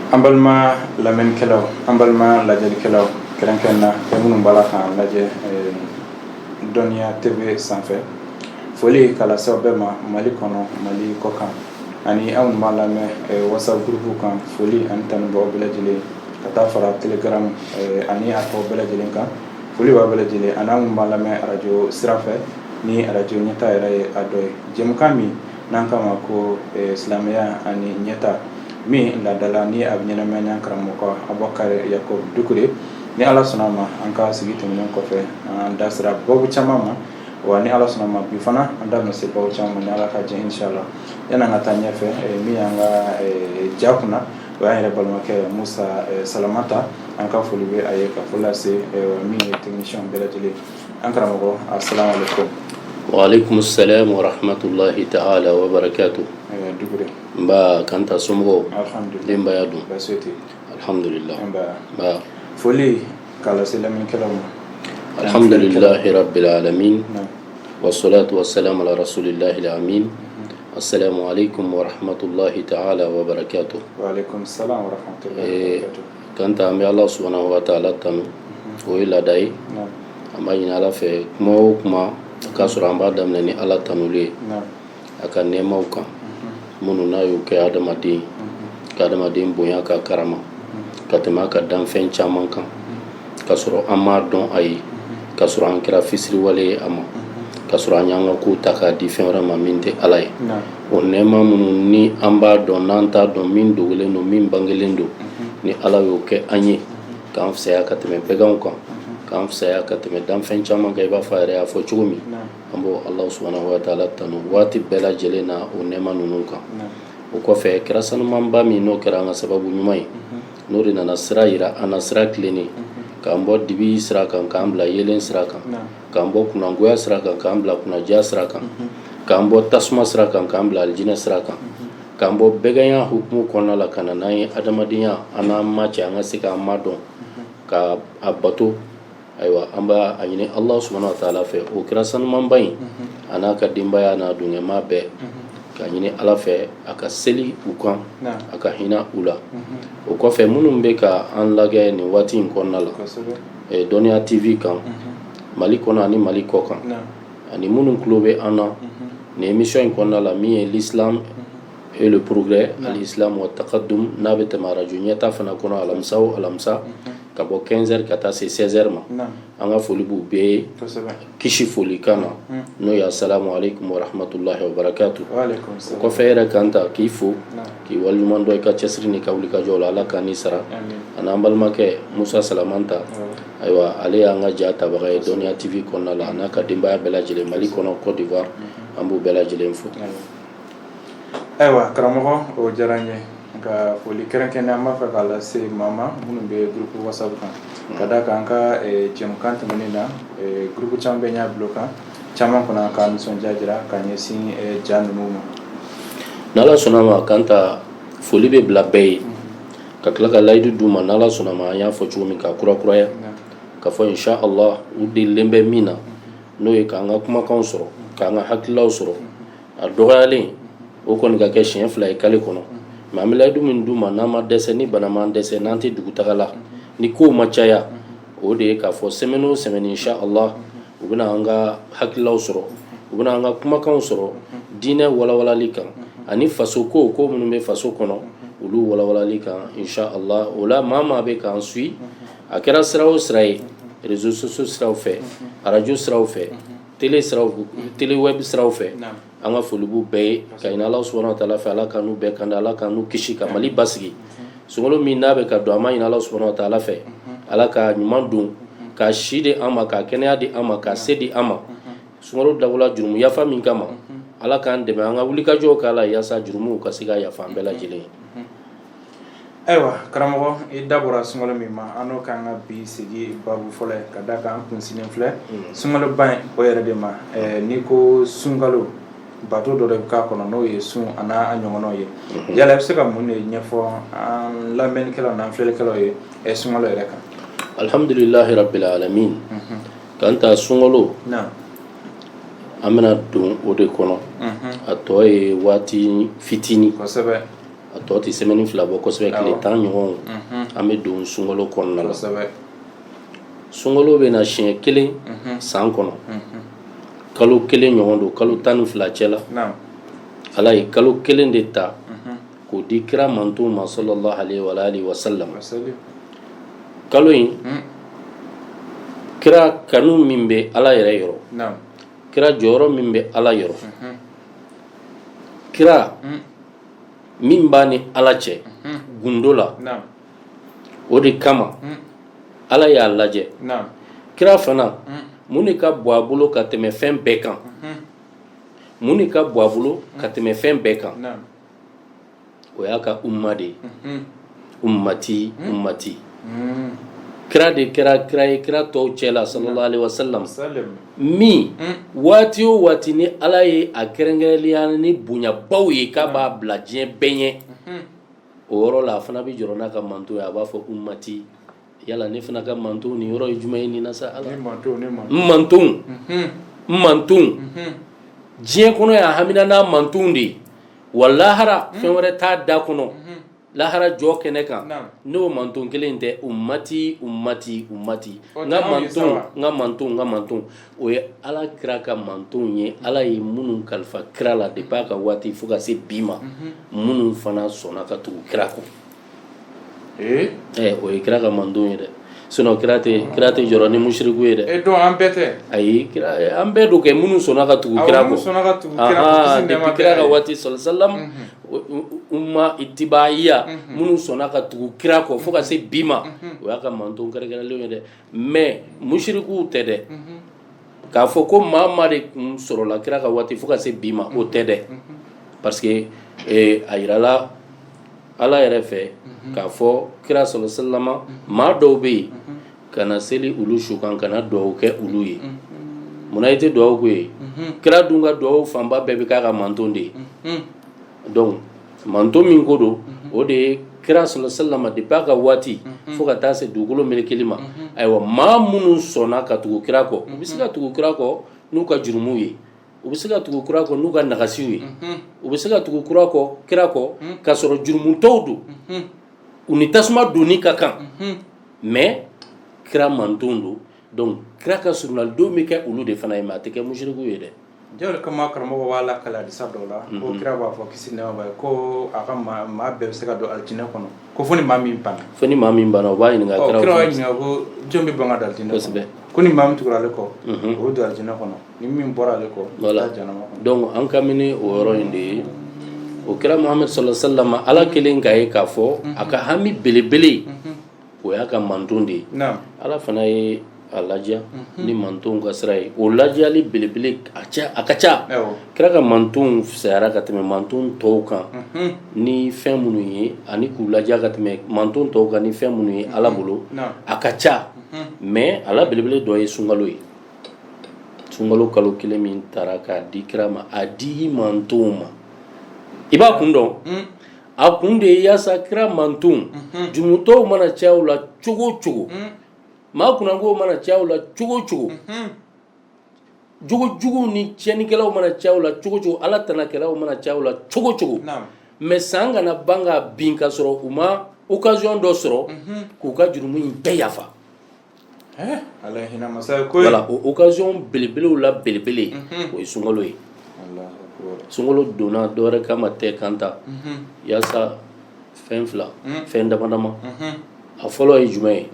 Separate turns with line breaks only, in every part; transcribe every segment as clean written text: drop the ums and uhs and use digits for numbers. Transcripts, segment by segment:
Ambalma lamen kelaw ambalma lajel kelaw kerenkenna emunum bala kan laje Donia TV sanfɛ foli kala sabɛma Mali kɔnɔ Mali kɔkan ani anw ma lamɛn WhatsApp groupe kan foli ani tanubɔ bɛɛ lajɛlen ka taa fara Telegram ani a tɔ bɛɛ lajɛlen kan foli b'a bɛɛ lajɛlen ani anw ma lamɛn radio sira fɛ ni radio ɲɛta yɛrɛ ye a dɔ ye jɛmukan min n'an kama ko silamɛya ani ɲɛta min ladala ni a bɛ ɲɛnamaya ni an karamɔgɔ Abubakar Yakubu Dukure ni Ala sɔnna ma an ka sigi tɛmɛnen kɔfɛ an da sera babu caman ma wa ni Ala sɔnna ma bi fana an da bɛna se babu caman ma ni Ala ka jɛ inshallah yan'an ka taa ɲɛfɛ min y'an ka ja kunna o y'an yɛrɛ balimakɛ Musa Salamata an ka foli bɛ a ye ka foli lase min ye technicien bɛɛ lajɛlen an karamɔgɔ assalamu alaikum.
Wa alaikum assalam wa rahmatullahi ta'ala wa barakatuh.
Dukure
Mba kanta somgo
alhamdulillah
limba yadu
basoti
alhamdulillah
ba foli kala selamin kalamu
alhamdulillahi rabbil alamin wassalatu wassalamu ala rasulillahi alamin. Assalamu alaikum wa rahmatullahi ta'ala wa barakatuh.
Wa alaikum assalam wa rahmatullahi wa barakatuh.
Kanta ambi Allah subhanahu wa ta'ala tanu o ila dai amba ina ala fe kuma o kuma ka sura amba damne ni ala tanule aka nema uka munu na yu ke adamaden ka adamaden bonya ka karama ka tɛmɛ ka dan fɛn caman kan ka sɔrɔ an m'a dɔn a ye ka sɔrɔ an kɛra fisiriwale ye a ma ka sɔrɔ an y'an ka kow ta k'a di fɛn wɛrɛ ma min tɛ ala ye o nɛɛma minnu ni an b'a dɔn n'an t'a dɔn min dogolen don min bangelen don ni ala y'o kɛ an ye k'an fisaya ka tɛmɛ bɛganw kan k'an fisaya ka tɛmɛ danfɛn caman kan i b'a fɔ a yɛrɛ y'a fɔ cogo min an b'o Allahu subhanahu wa ta'ala tanu waati bɛɛ lajɛlen na o nɛɛma ninnu kan o kɔfɛ kɛra sanumanba min n'o kɛra an ka sababu ɲuman ye n'o de nana sira yira an na sira tilennen k'an bɔ dibi sira kan k'an bila yelen sira kan k'an bɔ kunangoya sira kan k'an bila kunnaja sira kan k'an bɔ tasuma sira kan k'an bila alijinɛ sira kan k'an bɔ bɛganya hukumu kɔnɔna la ka na n'an ye adamadenya an n'an ma cɛ an ka se k'an ma dɔn ka a bato ayiwa an b'a a ɲini Allah subhanahu wa ta'ala fɛ o kɛra sanumanba in a n'a ka denbaya n'a dungɛma bɛɛ ka ɲini ala fɛ a ka seli u kan a ka hinɛ u la o kɔfɛ minnu bɛ ka an lagɛ nin waati in kɔnɔna la Dɔniya TV kan Mali kɔnɔ ani Mali kɔ kan ani minnu tulo bɛ an na nin émission in kɔnɔna la min ye l'islam et le progrès al-islam wa taqaddum n'a bɛ tɛmɛ radio ɲɛta fana kɔnɔ alamisa o alamisa ka bɔ 15h ka taa se 16h ma an ka foli b'u bɛɛ ye kisi foli kan na n'o ye assalamu alaikum wa rahmatullahi wa barakatuh. O kɔfɛ yɛrɛ kan ta k'i fo k'i waliɲuman dɔn i ka cɛsiri ni ka wulikajɔ la ala k'a ni sara a n'an balimakɛ Musa Salamanta ayiwa ale y'an ka ja tabaga ye Dɔniya TV kɔnɔna la a n'a ka denbaya bɛɛ lajɛlen Mali kɔnɔ Côte d'Ivoire an b'u bɛɛ lajɛlen fo.
Ayiwa karamɔgɔ o diyara n ye ka foli kɛrɛnkɛrɛnnen an b'a fɛ k'a lase mama minnu bɛ groupe WhatsApp kan ka d'a kan an ka jɛmukan tɛmɛnen na groupe caman bɛ ɲɛ bilo kan caman kɔnɔ an ka nisɔndiya jira ka ɲɛsin ja ninnu ma
n'ala sɔnna ma kan ta foli bɛ bila bɛɛ ye ka tila ka layidu d'u ma n'ala sɔnna ma an y'a fɔ cogo min ka kurakuraya ka fɔ insha Allah u delilen bɛ min na n'o ye k'an ka kumakanw sɔrɔ k'an ka hakililaw sɔrɔ a dɔgɔyalen o kɔni ka kɛ siɲɛ 2 ye kalo kɔnɔ mais an bɛ layidu min d'u ma n'an ma dɛsɛ ni bana m'an dɛsɛ n'an tɛ dugutaga la ni kow ma caya o de ye k'a fɔ semaine o semaine insha Allah u bɛna an ka hakililaw sɔrɔ u bɛna an ka kumakanw sɔrɔ diinɛ walawalali kan ani faso ko minnu bɛ faso kɔnɔ olu walawalali kan insha Allah o la maa maa bɛ k'an suit a kɛra sira o sira ye réseaux sociaux siraw fɛ radio siraw fɛ télé web siraw fɛ an ka foli b'u bɛɛ ye ka ɲini Ala subhanahu wa ta'ala fɛ ala ka n'u bɛɛ kanda ala ka n'u kisi ka Mali basigi sunkalo min n'a bɛ ka don an ma ɲini Ala subhanahu wa ta'ala fɛ ala ka ɲuman don ka si di an ma ka kɛnɛya di an ma ka se di an ma sunkalo dabɔla jurumu yafa min kama ala k'an dɛmɛ an ka wulikajɔw k'a la yaasa jurumuw ka se ka yafa an bɛɛ lajɛlen ye.
Ayiwa karamɔgɔ i da bɔra sunkalo min ma an n'o k'an ka bi sigi babu fɔlɔ ye ka d'a kan an kunsinnen filɛ sunkalo ba in o yɛrɛ de ma n'i ko sunkalo bato dɔ de bɛ k'a kɔnɔ n'o ye sun a n'a ɲɔgɔnnaw ye yala i bɛ se ka mun de ɲɛfɔ an lamɛnnikɛlaw n'an filɛlikɛlaw ye sunkalo yɛrɛ kan.
Alhamdulillahi rabbil alamin kan ta sunkalo an bɛna don o de kɔnɔ a tɔ ye waati fitini
kosɛbɛ
a tɔ tɛ semaine 2 bɔ kosɛbɛ tile 10 ɲɔgɔn an bɛ don sunkalo kɔnɔna la sunkalo bɛ na siɲɛ 1 san kɔnɔ kalo 1 ɲɔgɔn don kalo 12 cɛ la ala ye kalo 1 de ta k'o di kira mantonw ma sallallahu alaihi wa sallam kalo in kira kanu min bɛ ala yɛrɛ yɔrɔ kira jɔyɔrɔ min bɛ ala yɔrɔ kira min b'a ni ala cɛ gundo la o de kama ala y'a lajɛ kira fana mun de ka bɔ a bolo ka tɛmɛ fɛn bɛɛ kan mun de ka bɔ a bolo ka tɛmɛ fɛn bɛɛ kan o y'a ka umma de ye ummati ummati kira de kɛra kira ye kira tɔw cɛla sallallahu alaihi wasallam min waati o waati ni ala ye a kɛrɛnkɛrɛnnenya ni bonyabaw ye k'a b'a bila diɲɛ bɛɛ ɲɛ o yɔrɔ la a fana bɛ jɔrɔ n'a ka manto ye a b'a fɔ ummati yala ne fana ka manto nin yɔrɔ ye jumɛn ye nin na sa ala mantonw diɲɛ kɔnɔ y'a hamina n'a mantonw de ye wa lahara fɛn wɛrɛ t'a da kɔnɔ lahara jɔ kɛnɛ kan n'o manton kelen tɛ ummati ummati ummati nga manton o ye ala kira ka manton ye ala ye minnu kalifa kira la depuis a ka waati fo ka se bi ma minnu fana sɔnna ka tugu kira kɔ o ye kira ka manton ye dɛ sinon kira tɛ jɔrɔ ni mushriku ye dɛ
donc an bɛɛ tɛ
ayi kira an bɛɛ do kɛ minnu sɔnna ka tugu kira kɔ depuis kira ka waati sallallahu umma itibaiya minnu sɔnna ka tugu kira kɔ fo ka se bi ma o y'a ka manton kɛrɛnkɛrɛnlenw ye dɛ mais mushrikuw tɛ dɛ k'a fɔ ko maa de kun sɔrɔla kira ka waati fo ka se bi ma o tɛ dɛ parce que a yirala ala yɛrɛ fɛ k'a fɔ kira sallallahu maa dɔw bɛ yen kana seli ulu su kan kana duwawu kɛ ulu ye munna i tɛ duwawu k'u ye kira dun ka duwawu fanba bɛɛ bɛ k'a ka manton de ye donc manton min ko don o de ye kira sallallahu depuis a ka waati fo ka taa se dugukolo melekeli ma ayiwa maa minnu sɔnna ka tugu kira kɔ u bɛ se ka tugu kira kɔ n'u ka jurumuw ye u bɛ se ka tugu kira kɔ n'u ka nagasiw ye u bɛ se ka tugu kira kɔ k'a sɔrɔ jurumutɔw don u ni tasuma donni ka kan mais kira manton don donc kira ka surunalidon bɛ kɛ olu de fana ye mais a tɛ kɛ mushriku ye dɛ
jawle kama karamɔgɔ b'a la kala disa dɔw la ko kira b'a fɔ kisi nɛma b'a ye ko a ka maa bɛɛ bɛ se ka don alijinɛ kɔnɔ ko fo ni maa min banna
o b'a ɲininka kira
b'a ɲininka ko jɔn bɛ ban ka don alijinɛ kɔnɔ ko ni maa min tugura ale kɔ o bɛ don alijinɛ kɔnɔ ni min bɔra ale kɔ
voilà donc an ka mini o yɔrɔ in de ye o kira Muhammad sallallahu alaihi wasallam ala kelen k'a ye k'a fɔ a ka hami belebele o y'a ka manton de ye ala fana ye a ladiya ni mantonw ka sira ye o ladiyali belebele a ka ca kira ka mantonw fisayara ka tɛmɛ manton tɔw kan ni fɛn minnu ye ani k'u ladiya ka tɛmɛ manton tɔw kan ni fɛn minnu ye ala bolo a ka ca mais ala belebele dɔ ye sunkalo ye sunkalo kalo 1 min taara k'a di kira ma a di mantonw ma i b'a kun dɔn a kun de ye yaasa kira manton jurumutɔw mana caya u la cogo o cogo maa kunnankow mana caya u la cogo o cogo jogojuguw ni tiɲɛnikɛlaw mana caya u la cogo o cogo ala tanakɛlaw mana caya u la cogo o cogo mais san kana ban ka bin ka sɔrɔ u ma occasion dɔ sɔrɔ k'u ka jurumu in bɛɛ yafa
ala hinɛ masa ko
voilà o occasion belebelew la belebele o ye sunkalo ye sunkalo donna dɔwɛrɛ kama tɛ kanta yaasa fɛn fila fɛn dama a fɔlɔ ye jumɛn ye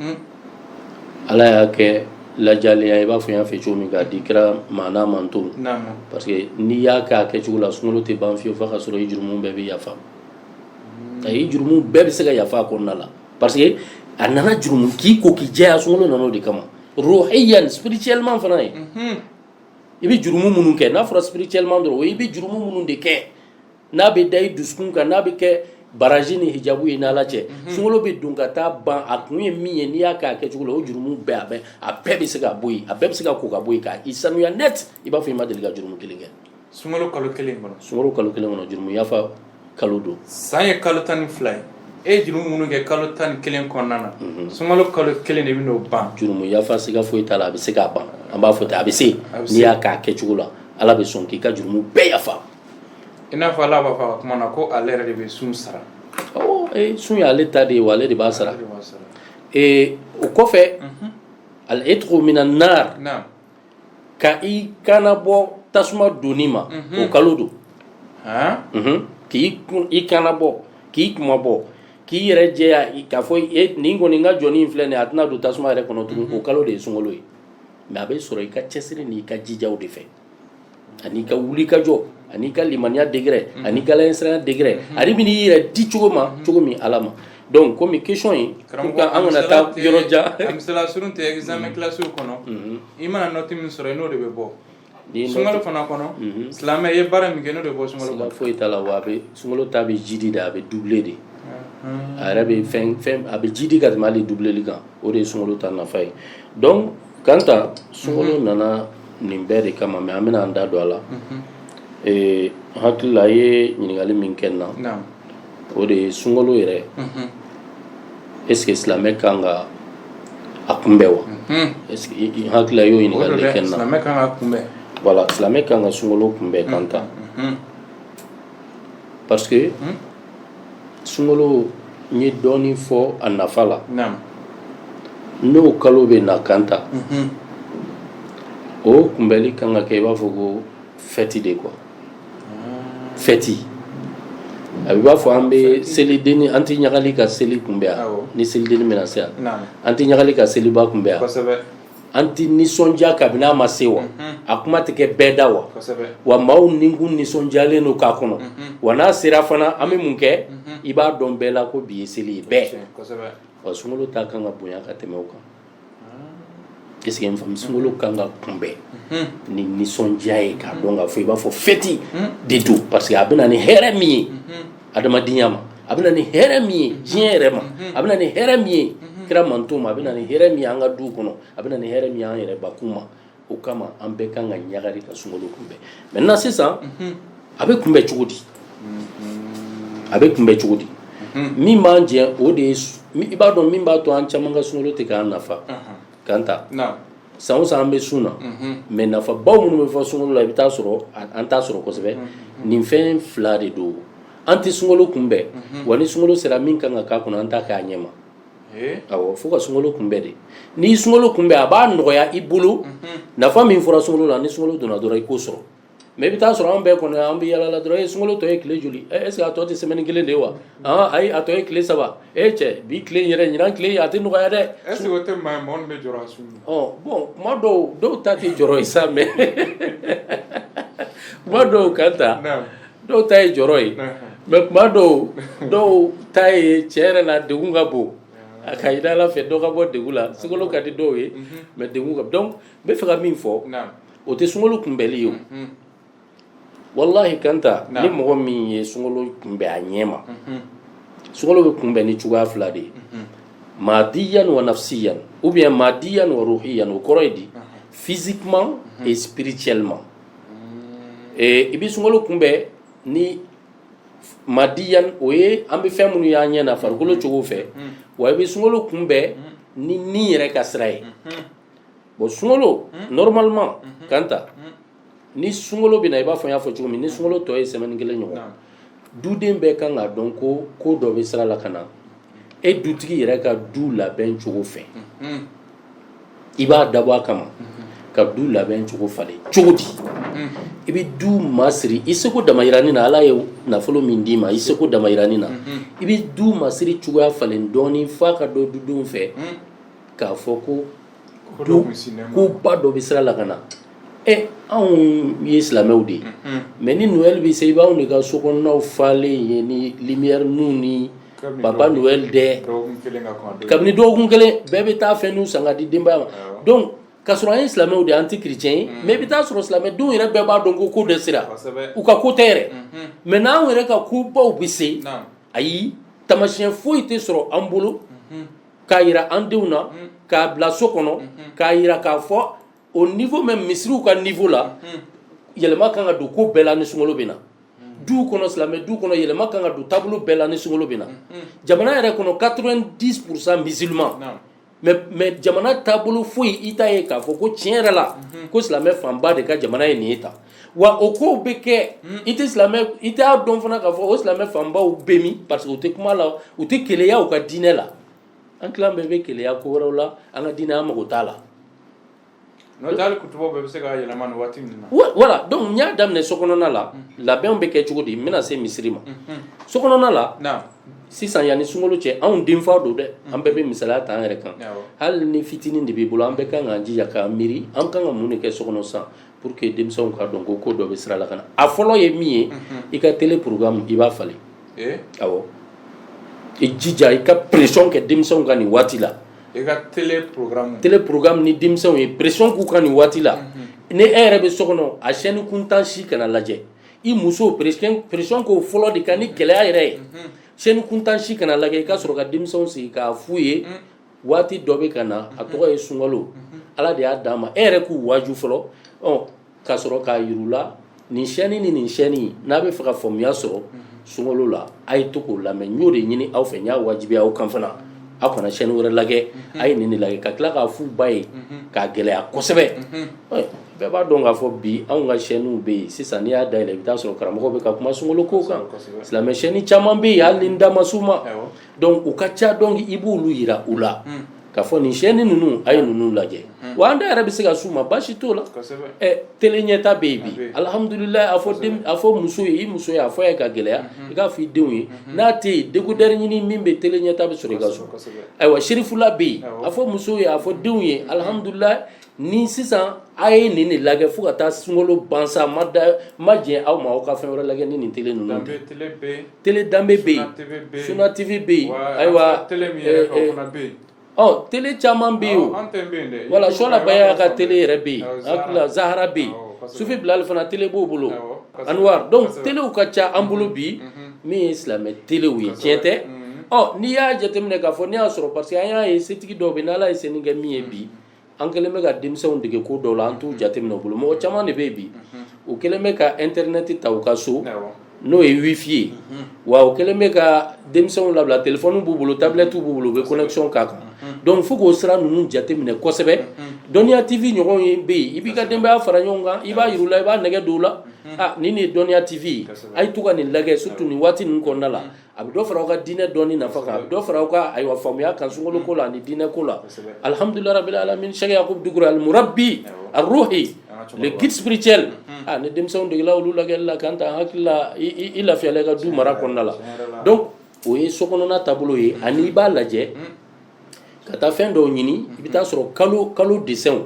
ala y'a kɛ lajaliya i b'a fɔ n y'a fɛ cogo min k'a di kira maana manton parce que n'i y'a kɛ a kɛcogo la sunkalo tɛ ban fiyewu f'a ka sɔrɔ i jurumu bɛɛ bɛ yafa i jurumu bɛɛ bɛ se ka yafa a kɔnɔna la parce que a nana jurumu k'i ko k'i jɛya sunkalo nana o de kama ruhiyan spirituellement fana ye i bɛ jurumu minnu kɛ n'a fɔra spirituellement dɔrɔn i bɛ jurumu minnu de kɛ n'a bɛ da i dusukun kan n'a bɛ kɛ baraji ni hijabu ye n'ala cɛ sunkalo bɛ don ka taa ban a kun ye min ye n'i y'a kɛ a kɛcogo la o jurumu bɛɛ a bɛɛ bɛ se ka bɔ yen a bɛɛ bɛ se ka ko ka bɔ yen ka i sanuya net i b'a fɔ i ma deli ka jurumu kelen kɛ
sunkalo kalo 1 kɔnɔ
jurumu yafa kalo don
san ye kalo 12 ye e ye jurumu minnu kɛ kalo 11 kɔnɔna na sunkalo kalo 1 de bɛ n'o ban
jurumu yafa siga foyi t'a la a bɛ se k'a ban an b'a fɔ ten a bɛ se n'i y'a kɛ a kɛcogo la ala bɛ sɔn k'i ka jurumu bɛɛ yafa
i n'a fɔ ala b'a fɔ a ka kuma na ko ale yɛrɛ de bɛ sun sara
sun y'ale ta de ye wa ale de b'a sara o kɔfɛ al-itqu mina nar ka i kana bɔ tasuma donni ma o kalo don k'i kana bɔ k'i kuma bɔ k'i yɛrɛ jɛya k'a fɔ nin kɔni n ka jɔni filɛ nin a tɛna don tasuma yɛrɛ kɔnɔ tugun o kalo de ye sunkalo ye mais a bɛ sɔrɔ i ka cɛsiri n'i ka jijaw de fɛ ani ka wuli ka jɔ ani ka limaniya degré ani ka lɛnsiranya degré ani bɛ n'i yɛrɛ di cogo min ala ma donc komi question in pour que an kana taa yɔrɔ jan
a misala surun tɛ examen classe kɔnɔ i mana note min sɔrɔ i n'o de bɛ bɔ sunkalo fana kɔnɔ silamɛ i ye baara min kɛ n'o de bɔ sunkalo kɔnɔ
foyi t'a la wa a bɛ sunkalo ta bɛ jidi de a bɛ doublé de a yɛrɛ bɛ fɛn a bɛ jidi ka tɛmɛ hali doubleli kan o de ye sunkalo ta nafa ye donc kanta sunkalo nana nin bɛɛ de kama mais an bɛna an da don a la hakili la a ye ɲininkali min kɛ n na o de ye sunkalo yɛrɛ est ce que silamɛ kan ka a kunbɛ wa est ce que hakili la y'o ɲininkali de kɛ n na
silamɛ kan ka kunbɛ
voilà silamɛ kan ka sunkalo kunbɛ kanta parce que sunkalo n ye dɔɔni fɔ a nafa la n'o kalo bɛ na kanta o kunbɛli kan ka kɛ i b'a fɔ ko fɛti de quoi fɛti a b'a fɔ an bɛ selidenni an tɛ ɲagali ka seli kunbɛn ni selidenni bɛna se yan an tɛ ɲagali ka seliba kunbɛn an tɛ nisɔndiya kabini a ma se wa a kuma tɛ kɛ bɛɛ da wa wa maaw nikun nisɔndiyalen don k'a kɔnɔ wa n'a sera fana an bɛ mun kɛ i b'a dɔn bɛɛ la ko bi ye seli ye bɛɛ wa sunkalo ta kan ka bonya ka tɛmɛ o kan est ce que n faamu sunkalo kan ka kunbɛn ni nisɔndiya ye k'a dɔn k'a fɔ i b'a fɔ fɛti de don parce que a bɛ na ni hɛrɛ min ye adamadenya ma a bɛ na ni hɛrɛ min ye diɲɛ yɛrɛ ma a bɛ na ni hɛrɛ min ye kira manto ma a bɛ na ni hɛrɛ min ye an ka duw kɔnɔ a bɛ na ni hɛrɛ min ye an yɛrɛ bakun ma o kama an bɛɛ kan ka ɲagari ka sunkalo kunbɛn maintenant sisan a bɛ kunbɛn cogo di a bɛ kunbɛn cogo di min b'an jɛ o de ye i b'a dɔn min b'a to an caman ka sunkalo tɛ k'an nafa kanta san o san an bɛ sun na mais nafabaw minnu bɛ fɔ sunkalo la i bɛ taa sɔrɔ an t'a sɔrɔ kosɛbɛ nin fɛn fila de don an tɛ sunkalo kunbɛn wa ni sunkalo sera min kan ka k'a kɔnɔ an t'a kɛ a ɲɛ ma awɔ fo ka sunkalo kunbɛn de n'i sunkalo kunbɛn a b'a nɔgɔya i bolo nafa min fɔra sunkalo la ni sunkalo donna dɔrɔn i k'o sɔrɔ mais i bɛ taa sɔrɔ an bɛɛ kɔnɔ an bɛ yala la dɔrɔn sunkalo tɔ ye tile joli est ce que a tɔ tɛ semaine kelen de ye wa ayi a tɔ ye tile saba cɛ bi tile in yɛrɛ ɲinan tile a tɛ nɔgɔya dɛ
est ce que o tɛ maa min bɛ jɔrɔ a sun
bon kuma dɔw ta tɛ jɔrɔ ye sa mais kuma dɔw kan ta dɔw ta ye jɔrɔ ye mais kuma dɔw ta ye tiɲɛ yɛrɛ la degun ka bon a ka yira ala fɛ dɔ ka bɔ degun la sunkalo ka di dɔw ye mais degun ka donc n bɛ fɛ ka min fɔ o tɛ sunkalo kunbɛli ye o wallahi kanta ni mɔgɔ min ye sunkalo kunbɛn a ɲɛ ma sunkalo bɛ kunbɛn ni cogoya fila de ye madiyan wa nafsiyan ou bien madiyan wa ruhiyan o kɔrɔ ye di physiquement et spirituellement i bɛ sunkalo kunbɛn ni madiyan o ye an bɛ fɛn minnu y'an ɲɛ na farikolo cogo fɛ wa i bɛ sunkalo kunbɛn ni nin yɛrɛ ka sira ye bon sunkalo normalement kanta ni sunkalo bɛ na i b'a fɔ n y'a fɔ cogo min ni sunkalo tɔ ye semaine kelen ɲɔgɔn duden bɛɛ kan k'a dɔn ko dɔ bɛ sira la ka na e dutigi yɛrɛ ka du labɛn cogo fɛ i b'a dabɔ a kama ka du labɛn cogo falen cogo di i bɛ du masiri i seko damayirani na ala ye nafolo min d'i ma i seko damayirani na i bɛ du masiri cogoya falen dɔɔni f'a ka dɔ dudenw fɛ k'a fɔ ko ba dɔ bɛ sira la ka na anw ye silamɛw de ye mais ni Noël bɛ se i b'anw de ka sokɔnɔnaw falen ye ni lumière ni papa Noël dɛ kabini dɔgɔkun kelen bɛɛ bɛ taa fɛn n'u san ka di denbaya ma donc k'a sɔrɔ an ye silamɛw de ye an tɛ chrétien ye mais i bɛ taa sɔrɔ silamɛdenw yɛrɛ bɛɛ b'a dɔn ko dɔ sera u ka ko tɛ yɛrɛ mais n'anw yɛrɛ ka kobaw bɛ se ayi tamasiyɛn foyi tɛ sɔrɔ an bolo k'a jira an denw na k'a bila so kɔnɔ k'a jira k'a fɔ au niveau même misiriw ka niveau la yɛlɛma kan ka don ko bɛɛ la ni sunkalo bɛ na du kɔnɔ silamɛ du kɔnɔ yɛlɛma kan ka don taabolo bɛɛ la ni sunkalo bɛ na jamana yɛrɛ kɔnɔ 90% musulman mais jamana taabolo foyi i t'a ye k'a fɔ ko tiɲɛ yɛrɛ la ko silamɛ fanba de ka jamana ye nin ye tan wa o kow bɛ kɛ i t'a dɔn fana k'a fɔ o silamɛ fanbaw bɛ min parce que u tɛ kuma la u tɛ keleya u ka diinɛ la an tilan bɛɛ bɛ keleya ko wɛrɛw la an ka diinɛ an mago t'a la.
n'o tɛ hali kutubaw bɛɛ bɛ se ka yɛlɛma nin waati min na.
voilà donc n y'a daminɛ sokɔnɔna la labɛnw bɛ kɛ cogo di n bɛna se misiri ma sokɔnɔna la sisan yanni sunkalo cɛ anw denfa don dɛ an bɛɛ bɛ misaliya ta an yɛrɛ kan hali ni fitinin de b'i bolo an bɛɛ kan k'an jija k'an miiri an kan ka mun de kɛ sokɔnɔ sisan pour que denmisɛnw ka dɔn ko dɔ bɛ sira la ka na a fɔlɔ ye min ye i ka télé programme i b'a falen awɔ i jija i ka pression kɛ denmisɛnw kan nin waati la.
i ka télé
programme ni denmisɛnw ye pression k'u kan nin waati la ni e yɛrɛ bɛ so kɔnɔ a chaîne kuntan si kana lajɛ i muso pression k'o fɔlɔ de kan ni gɛlɛya yɛrɛ ye chaîne kuntan si kana lajɛ i ka sɔrɔ ka denmisɛnw sigi k'a f'u ye waati dɔ bɛ ka na a tɔgɔ ye sunkalo ala de y'a d'a ma e yɛrɛ k'u waaju fɔlɔ ka sɔrɔ k'a yir'u la nin chaîne ni nin chaîne n'a bɛ fɛ ka faamuya sɔrɔ sunkalo la a ye to k'o lamɛn n y'o de ɲini aw fɛ n y'a wajibiya aw kan fana aw kana chaîne wɛrɛ lajɛ a ye nin de lajɛ ka tila k'a f'u ba ye k'a gɛlɛya kosɛbɛ bɛɛ b'a dɔn k'a fɔ bi anw ka chaînew bɛ yen sisan n'i y'a dayɛlɛ i bɛ taa sɔrɔ karamɔgɔ bɛ ka kuma sunkalo kow kan silamɛ chaîne caman bɛ yen hali ni n da ma s'u ma donc u ka ca donc i b'olu yira u la k'a fɔ nin chaîne ninnu a ye ninnu lajɛ wa an da yɛrɛ bɛ se ka s'u ma baasi t'o la télé ɲɛta bɛ yen bi alihamudulilayi a fɔ muso ye i muso ye a fɔ ye ka gɛlɛya i k'a fɔ i denw ye n'a tɛ yen décodeur ɲini min bɛ télé ɲɛta bɛ sɔrɔ i ka so ayiwa serifula bɛ yen a fɔ muso ye a fɔ denw ye alihamudulilayi ni sisan a ye nin de lajɛ fo ka taa sunkalo ban sa ma jɛn aw ma aw ka fɛn wɛrɛ lajɛ ni nin télé ninnu tɛ télé danbe bɛ yen Suna TV bɛ yen ayiwa télé caman bɛ yen o wala Suala Baya ka télé yɛrɛ bɛ yen hakilila Zahara bɛ yen Sufi Bilali fana télé b'o bolo Anwar donc téléw ka ca an bolo bi min ye silamɛ téléw ye tiɲɛ tɛ n'i y'a jateminɛ k'a fɔ n'i y'a sɔrɔ parce que an y'a ye setigi dɔw bɛ n'Ala ye senni kɛ min ye bi an kɛlen bɛ ka denmisɛnw dege ko dɔw la an t'u jateminɛ u bolo mɔgɔ caman de bɛ yen bi u kɛlen bɛ ka internet ta u ka so n'o ye wifi ye wa u kɛlen bɛ ka denmisɛnw labila téléphone b'u bolo tablette b'u bolo u bɛ connexion k'a kan donc fo k'o sira ninnu jateminɛ kosɛbɛ Dɔnniya TV ɲɔgɔn ye bɛ yen i b'i ka denbaya fara ɲɔgɔn kan i b'a yir'u la i b'a nɛgɛ don u la nin de ye Dɔnniya TV ye a ye to ka nin lajɛ surtout nin waati ninnu kɔnɔna la a bɛ dɔ fara aw ka diinɛ dɔnni nafa kan a bɛ dɔ fara aw ka ayiwa faamuya kan sunkalo ko la ani diinɛ ko la alhamdulilayi rabbil alamin Cheikh Yakubu Dukure al-Murabbi ar-Ruhi le guide spirituel ni denmisɛnw degela olu lajɛli la kan ta hakili la i lafiyala i ka du mara kɔnɔna la donc o ye sokɔnɔna taabolo ye ani i b'a lajɛ ka taa fɛn dɔw ɲini i bɛ taa sɔrɔ kalo dessin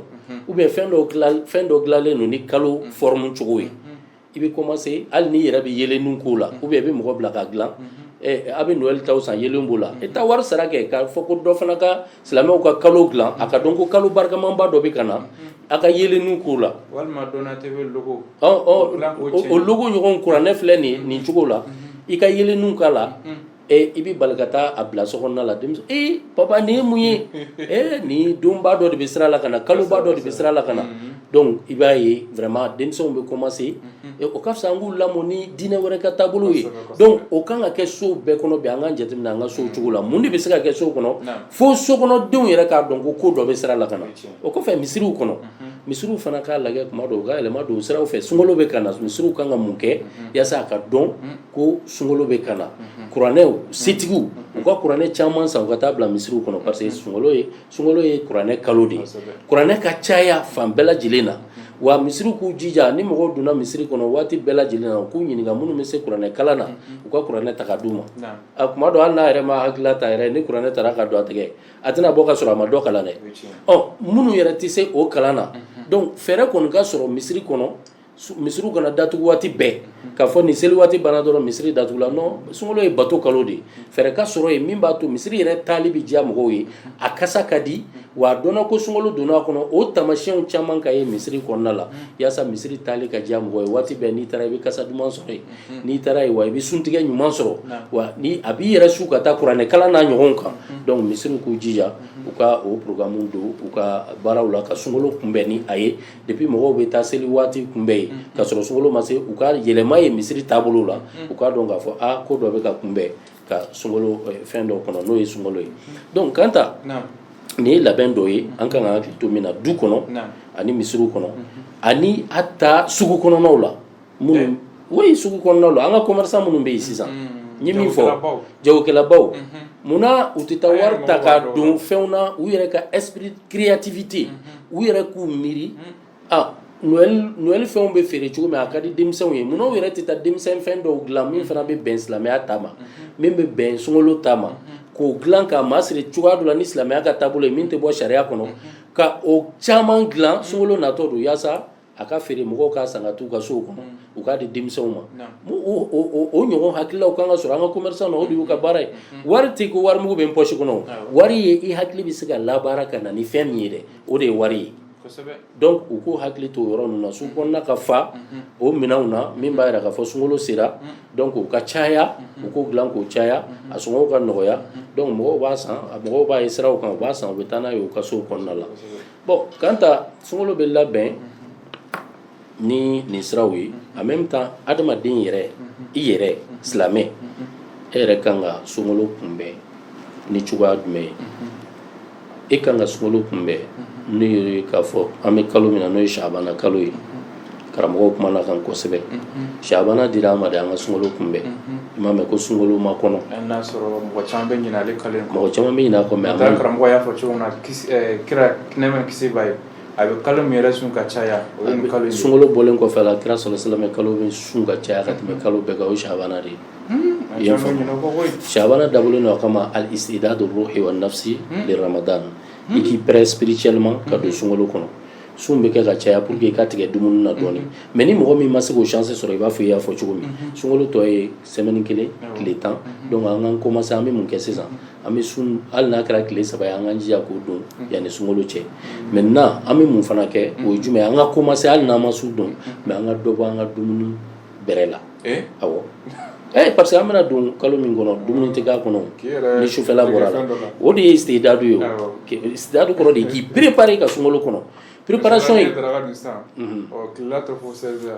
ou bien fɛn dɔ dilanlen don ni kalo forme cogo ye i bɛ commencer hali n'i yɛrɛ bɛ yelenninw k'o la ou bien i bɛ mɔgɔ bila ka dilan a bɛ Noël taw san yelen b'o la i taa wari sara kɛ k'a fɔ ko dɔ fana ka silamɛw ka kalo dilan a ka dɔn ko kalo barikamanba dɔ bɛ ka na a ka yelenninw k'o la
walima Dɔnniya TV logo
o logo ɲɔgɔn kuranɛ filɛ nin cogo la i ka yelenninw k'a la i bɛ bali ka taa a bila so kɔnɔna la denmisɛn papa nin ye mun ye nin donba dɔ de bɛ sira la ka na kaloba dɔ de bɛ sira la ka na donc i b'a ye vraiment denmisɛnw bɛ commencer o ka fisa an k'u lamɔ ni diinɛ wɛrɛ ka taabolo ye donc o kan ka kɛ so bɛɛ kɔnɔ bi an k'an jateminɛ an ka sow cogo la mun de bɛ se ka kɛ so kɔnɔ fo sokɔnɔdenw yɛrɛ k'a dɔn ko dɔ bɛ sira la ka na o kɔfɛ misiriw kɔnɔ misiriw fana k'a lajɛ kuma dɔw u ka yɛlɛma don siraw fɛ sunkalo bɛ ka na misiriw kan ka mun kɛ yaasa a ka dɔn ko sunkalo bɛ ka na kuranɛw setigiw u ka kuranɛ caman san u ka taa bila misiriw kɔnɔ parce que sunkalo ye kuranɛ kalo de ye kuranɛ ka caya fan bɛɛ lajɛlen na wa misiriw k'u jija ni mɔgɔw donna misiri kɔnɔ waati bɛɛ lajɛlen na u k'u ɲininka minnu bɛ se kuranɛ kalan na u ka kuranɛ ta ka d'u ma kuma dɔw hali n'a yɛrɛ ma hakilila ta yɛrɛ ni kuranɛ tara ka don a tɛgɛ a tɛna bɔ ka sɔrɔ a ma dɔ kalan dɛ minnu yɛrɛ tɛ se o kalan na donc fɛɛrɛ kɔni ka sɔrɔ misiri kɔnɔ misiriw kana datugu waati bɛɛ k'a fɔ nin seli waati banna dɔrɔn misiri datugula non sunkalo ye bato kalo de ye fɛɛrɛ ka sɔrɔ yen min b'a to misiri yɛrɛ taali bɛ diya mɔgɔw ye a kasa ka di wa a dɔnna ko sunkalo donna a kɔnɔ o taamasiyɛnw caman ka ye misiri kɔnɔna la yaasa misiri taali ka diya mɔgɔw ye waati bɛɛ n'i taara i bɛ kasa duman sɔrɔ yen n'i taara yen wa i bɛ suntigɛ ɲuman sɔrɔ wa ni a b'i yɛrɛ su ka taa kuranɛ kalan n'a ɲɔgɔnw kan donc misiriw k'u jija u ka o programme don u ka baaraw la ka sunkalo kunbɛn ni a ye depuis mɔgɔw bɛ taa seli waati kunbɛn yen ka sɔrɔ sunkalo ma se u ka yɛlɛma ye misiri taabolo la u k'a dɔn k'a fɔ ko dɔ bɛ ka kunbɛn ka sunkalo fɛn dɔ kɔnɔ n'o ye sunkalo ye donc kanta ni labɛn dɔ ye an kan ka hakili to min na du kɔnɔ ani misiriw kɔnɔ ani hatta sugu kɔnɔnaw la minnu oui sugu kɔnɔnaw la an ka commerçant minnu bɛ yen sisan n ye min fɔ jagokɛlabaw munna u tɛ taa wari ta ka don fɛnw na u yɛrɛ ka esprit créativité u yɛrɛ k'u miiri Noël fɛnw bɛ feere cogo min a ka di denmisɛnw ye munna u yɛrɛ tɛ taa denmisɛn fɛn dɔw dilan min fana bɛ bɛn silamɛya ta ma min bɛ bɛn sunkalo ta ma k'o dilan ka masiri cogoya dɔ la ni silamɛya ka taabolo ye min tɛ bɔ sariya kɔnɔ ka o caman dilan sunkalo natɔ don yaasa a ka feere mɔgɔw ka san ka t'u ka sow kɔnɔ u k'a di denmisɛnw ma o ɲɔgɔn hakililaw kan ka sɔrɔ an ka commerçant na o de y'u ka baara ye wari tɛ ko warimugu bɛ n poche kɔnɔ wari ye i hakili bɛ se ka labaara ka na ni fɛn min ye dɛ o de ye wari ye donc u ko hakili to yɔrɔ ninnu na su kɔnɔna ka fa o minɛnw na min b'a yira k'a fɔ sunkalo sera donc u ka caya u k'o dilan k'o caya a sɔngɔw ka nɔgɔya donc mɔgɔw b'a san mɔgɔw b'a ye siraw kan u b'a san u bɛ taa n'a ye u ka sow kɔnɔna la bon quant à sunkalo bɛ labɛn ni nin siraw ye en même temps adamaden yɛrɛ i yɛrɛ silamɛ e yɛrɛ kan ka sunkalo kunbɛn ni cogoya jumɛn ye e kan ka sunkalo kunbɛn n'o ye k'a fɔ an bɛ kalo min na n'o ye Shabana kalo ye karamɔgɔw kumana kan kosɛbɛ Shabana dira an ma de an ka sunkalo kunbɛn i m'a mɛn ko sunkalo ma kɔnɔ
n'a sɔrɔ mɔgɔ caman bɛ ɲinɛ ale kalo in kɔ
mɔgɔ caman bɛ ɲinɛ a kɔ mais
karamɔgɔ y'a fɔ cogo min na kira nɛɛma kisi b'a ye a bɛ kalo min yɛrɛ sun ka caya o ye nin kalo in ye
sunkalo bɔlen kɔfɛ la kira sallallahu kalo bɛ sun ka caya ka tɛmɛ kalo bɛɛ kan o ye Shabana de ye Shabana dabɔlen don a kama al istidadu ruhi wa nafsi li Ramadan i k'i prêt spirituellement ka don sunkalo kɔnɔ sun bɛ kɛ ka caya pour que i ka tigɛ dumuni na dɔɔni mais ni mɔgɔ min ma se k'o chance sɔrɔ i b'a fɔ i y'a fɔ cogo min sunkalo tɔ ye semaine kelen tile 10 donc an k'an commencer an bɛ mun kɛ sisan an bɛ sun hali n'a kɛra tile 3 ye an k'an jija k'o don yanni sunkalo cɛ maintenant an bɛ mun fana kɛ o ye jumɛn ye an ka commencer hali n'an ma su dɔn mais an ka dɔ bɔ an ka dumuni bɛrɛ la awɔ parce que an bɛna don kalo min kɔnɔ dumuni tɛ k'a kɔnɔ ni sufɛla bɔra la o de ye istidadu ye o istidadu kɔrɔ de ye k'i préparer ka sunkalo kɔnɔ préparation ye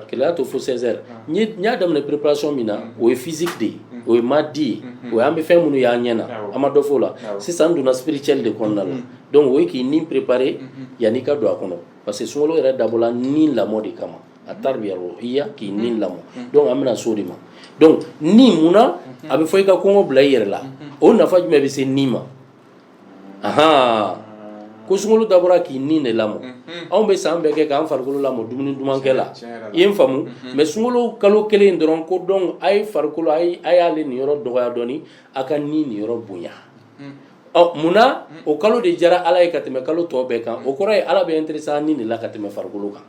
kelenya to fo 16h n y'a daminɛ préparation min na o ye physique de ye o ye madi ye o ye an bɛ fɛn minnu y'an ɲɛ na an ma dɔ fɔ o la sisan n donna spirituel de kɔnɔna la donc o ye k'i nin préparer yanni ka don a kɔnɔ parce que sunkalo yɛrɛ dabɔla nin lamɔ de kama a tarbiya ruhiya k'i nin lamɔ donc an bɛna s'o de ma donc ni munna a bɛ fɔ i ka kɔngɔ bila i yɛrɛ la o nafa jumɛn bɛ se ni ma ko sunkalo dabɔra k'i nin de lamɔ anw bɛ san bɛɛ kɛ k'an farikolo lamɔ dumuni dumankɛ la i ye n faamu mais sunkalo kalo kelen dɔrɔn ko donc a ye farikolo a y'ale nin yɔrɔ dɔgɔya dɔɔni a ka nin yɔrɔ bonya munna o kalo de diyara Ala ye ka tɛmɛ kalo tɔ bɛɛ kan o kɔrɔ ye Ala bɛ intéressé an nin de la ka tɛmɛ farikolo kan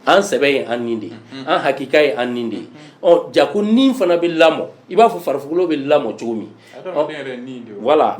an sɛbɛ ye an nin de ye an hakika ye an nin de ye ja ko nin fana bɛ lamɔ i b'a fɔ farikolo bɛ lamɔ cogo min voilà